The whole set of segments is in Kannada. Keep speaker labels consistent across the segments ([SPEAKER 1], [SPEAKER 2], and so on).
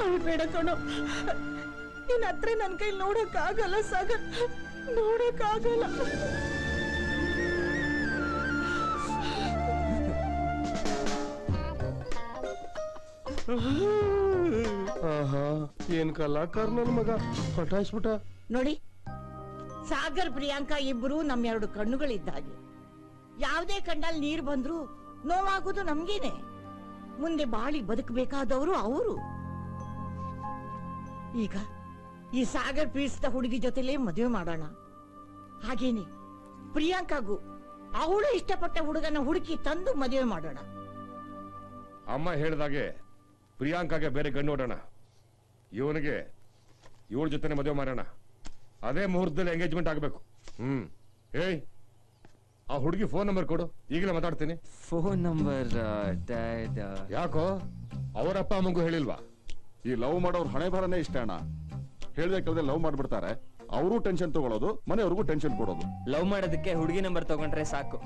[SPEAKER 1] ಅಳ್ಬೇಡ ಕಣೋ, ನಿನ್ನ ಹತ್ರ ನನ್ ಕೈ ನೋಡಕ್ಕಾಗಲ್ಲ ಸಾಗರ್, ನೋಡಕ್ಕಾಗಲ್ಲ.
[SPEAKER 2] ಏನ್ ಕಲಾಕಾರ ನನ್ ಮಗ ಪಟಾಯಿಸ್ಬಿಟ್ಟ
[SPEAKER 1] ನೋಡಿ. ಸಾಗರ್ ಪ್ರಿಯಾಂಕಾ ಇಬ್ರು ನಮ್ಮ ಎರಡು ಕಣ್ಣುಗಳಿದ್ದ ಹಾಗೆ. ಯಾವುದೇ ಕಣ್ಣಲ್ಲಿ ನೀರು ಬಂದ್ರು ನೋವಾಗೋದು ನಮ್ಗೇನೆ. ಮುಂದೆ ಬಾಳಿ ಬದುಕಬೇಕಾದವರು ಅವರು. ಈಗ ಈ ಸಾಗರ್ ಪ್ರೀತಿಸಿದ ಹುಡುಗಿ ಜೊತೆಲೇ ಮದುವೆ ಮಾಡೋಣ. ಹಾಗೇನೆ ಪ್ರಿಯಾಂಕಾಗೂ ಅವಳು ಇಷ್ಟಪಟ್ಟ ಹುಡುಗನ ಹುಡುಕಿ ತಂದು ಮದುವೆ ಮಾಡೋಣ.
[SPEAKER 3] ಅಮ್ಮ ಹೇಳಿದಾಗೆ ಪ್ರಿಯಾಂಕಾಗೆ ಬೇರೆ ಗಂಡು ನೋಡೋಣ, ಇವನಿಗೆ ಇವಳ ಜೊತೆನೆ ಮದುವೆ ಮಾಡೋಣ. ಅದೇ ಮುಹೂರ್ತದಲ್ಲಿ ಎಂಗೇಜ್ಮೆಂಟ್ ಆಗ್ಬೇಕು. ಏಯ್, ಆ ಹುಡುಗಿ ಫೋನ್ ನಂಬರ್ ಕೊಡು, ಈಗಲೇ ಮಾತಾಡ್ತೀನಿ.
[SPEAKER 4] Phone number dad.
[SPEAKER 3] ಯಾಕೋ ಅವರಪ್ಪ ಅಮ್ಮಂಗೂ ಹೇಳಿಲ್ವಾ?
[SPEAKER 5] ಈ ಲವ್ ಮಾಡೋರ್ ಹಣೆ ಬರನೇ ಇಷ್ಟ ಅಣ್ಣ. ಹೇಳ್ದೆ ಕೇಳ್ದೆ ಲವ್ ಮಾಡ್ಬಿಡ್ತಾರೆ, ಅವರು ಟೆನ್ಷನ್ ತಗೊಳ್ಳೋದು, ಮನೆಯವ್ರಿಗೂ ಟೆನ್ಷನ್ ಕೊಡೋದು.
[SPEAKER 4] ಲವ್ ಮಾಡೋದಕ್ಕೆ ಹುಡುಗಿ ನಂಬರ್ ತಗೊಂಡ್ರೆ ಸಾಕು.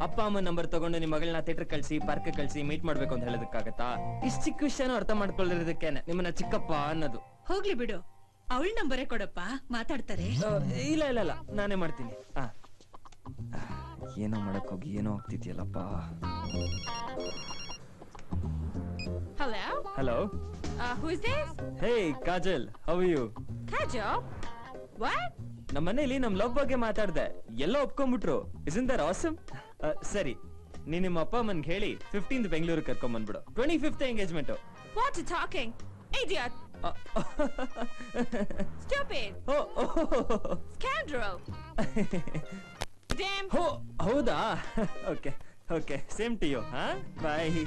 [SPEAKER 4] ಅಪ್ಪ ಅಮ್ಮ ನಂಬರ್ ತಗೊಂಡು ನಿಮ್ಮ ಮಗಳನ್ನ ಥಿಯೇಟರ್ ಕಳ್ಸಿ, ಪಾರ್ಕ್ ಕಳ್ಸಿ, ಮೀಟ್ ಮಾಡ್ಬೇಕು ಅಂತ ಹೇಳೋದಕ್ಕಾಗತ್ತಾ? ಇಷ್ಟ ಚಿಕ್ಕ ವಿಷಯನೂ ಅರ್ಥ ಮಾಡ್ಕೊಳ್ಳಿರೋದಕ್ಕೇನೆ ನಿಮ್ಮನ್ನ ಚಿಕ್ಕಪ್ಪ ಅನ್ನೋದು.
[SPEAKER 6] ಹೋಗ್ಲಿ ಬಿಡು, ಅವಳ ನಂಬರೇ ಕೊಡಪ್ಪ, ಮಾತಾಡ್ತಾರೆ.
[SPEAKER 4] ಇಲ್ಲ ಇಲ್ಲ ಇಲ್ಲ, ನಾನೇ ಮಾಡ್ತೀನಿ. ಏನೋ ಮಾಡಕ್ ಹೋಗಿ ಏನೋ ಆಗ್ತಿದ್ಯಲ್ಲಪ್ಪ.
[SPEAKER 6] Hello?
[SPEAKER 4] Hello.
[SPEAKER 6] Who is this?
[SPEAKER 4] Hey, Kajal, how are you?
[SPEAKER 6] Kajal? What?
[SPEAKER 4] ನಮ್ಮ ಮನೇಲಿ ನಮ್ ಲವ್ ಬಗ್ಗೆ ಮಾತಾಡ್ದೆ, ಎಲ್ಲ ಒಪ್ಕೊಂಡ್ಬಿಟ್ರು. Isn't that awesome? ಸರಿ, ನೀನ್ ನಿಮ್ಮ ಅಪ್ಪ ಅಮ್ಮನ್ಗೆ ಹೇಳಿ 15th ಬೆಂಗಳೂರು ಕರ್ಕೊಂಡ್ ಬಂದ್ಬಿಡು. 25th engagement.
[SPEAKER 6] What you talking? Idiot! Stupid! Scoundrel! Damn!
[SPEAKER 4] ಹೌದಾ? Okay okay, same to you. Bye.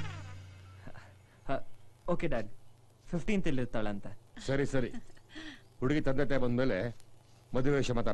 [SPEAKER 4] Okay dad, 15th ಇಲ್ಲಿರ್ತಾಳಂತೆ.
[SPEAKER 3] ಸರಿ ಸರಿ, ಹುಡುಗಿ ತಂದೆ ತಾಯಿ ಬಂದ್ಮೇಲೆ ಮದುವೆ ವಿಷಯ ಮಾತಾಡ.